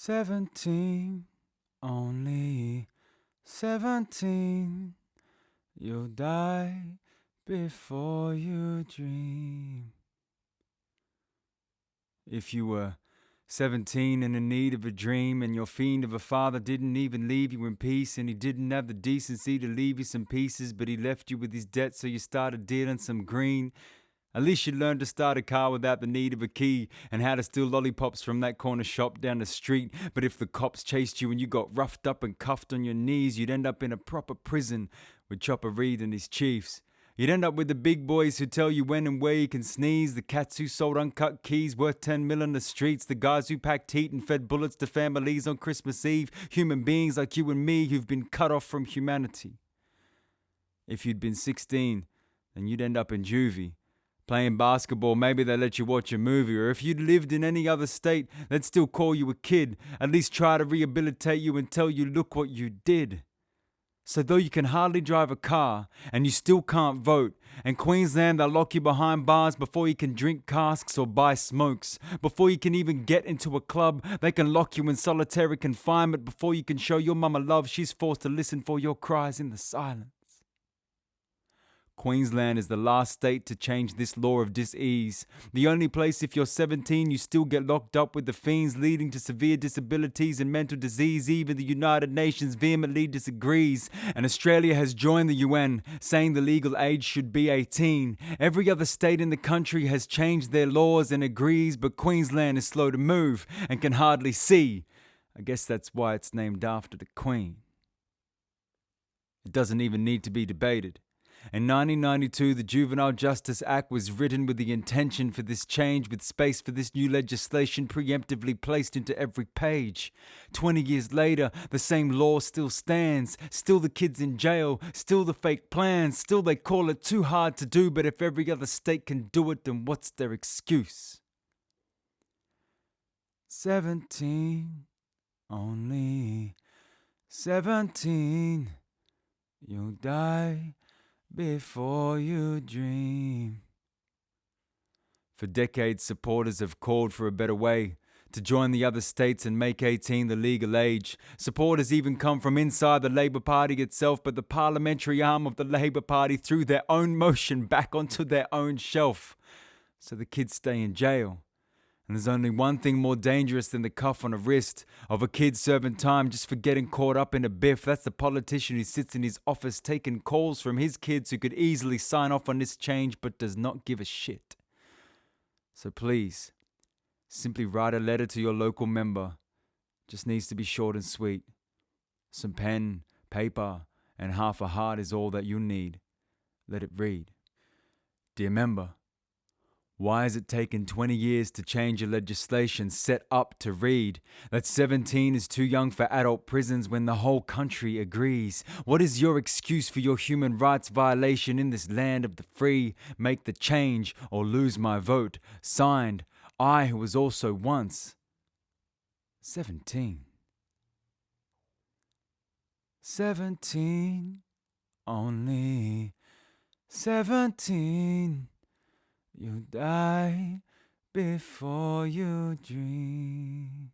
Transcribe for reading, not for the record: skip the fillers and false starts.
17, only 17. You'll die before you dream. If you were 17 and in need of a dream, and your fiend of a father didn't even leave you in peace, and he didn't have the decency to leave you some pieces, but he left you with his debt, so you started dealing some green. At least you learned to start a car without the need of a key, and how to steal lollipops from that corner shop down the street. But if the cops chased you and you got roughed up and cuffed on your knees, you'd end up in a proper prison with Chopper Reed and his chiefs. You'd end up with the big boys who tell you when and where you can sneeze, the cats who sold uncut keys worth 10 mil in the streets, the guys who packed heat and fed bullets to families on Christmas Eve, human beings like you and me who've been cut off from humanity. If you'd been 16, then you'd end up in juvie. Playing basketball, maybe they let you watch a movie, or if you'd lived in any other state, they'd still call you a kid, at least try to rehabilitate you and tell you, look what you did. So though you can hardly drive a car, and you still can't vote, in Queensland they'll lock you behind bars before you can drink casks or buy smokes. Before you can even get into a club, they can lock you in solitary confinement. Before you can show your mama love, she's forced to listen for your cries in the silence. Queensland is the last state to change this law of dis-ease. The only place if you're 17 you still get locked up with the fiends, leading to severe disabilities and mental disease. Even the United Nations vehemently disagrees, and Australia has joined the UN, saying the legal age should be 18. Every other state in the country has changed their laws and agrees, but Queensland is slow to move and can hardly see. I guess that's why it's named after the Queen. It doesn't even need to be debated. In 1992, the Juvenile Justice Act was written with the intention for this change, with space for this new legislation preemptively placed into every page. 20 years later, the same law still stands. Still the kids in jail. Still the fake plans. Still they call it too hard to do, but if every other state can do it, then what's their excuse? 17, only 17. You'll die before you dream. For decades, supporters have called for a better way to join the other states and make 18 the legal age. Support has even come from inside the Labour Party itself, but the parliamentary arm of the Labour Party threw their own motion back onto their own shelf. So the kids stay in jail. And there's only one thing more dangerous than the cuff on a wrist of a kid serving time just for getting caught up in a biff. That's the politician who sits in his office taking calls from his kids who could easily sign off on this change but does not give a shit. So please, simply write a letter to your local member. Just needs to be short and sweet. Some pen, paper, and half a heart is all that you need. Let it read. Dear member, why has it taken 20 years to change a legislation set up to read that 17 is too young for adult prisons when the whole country agrees? What is your excuse for your human rights violation in this land of the free? Make the change or lose my vote. Signed, I who was also once 17. 17, only 17. You die before you dream.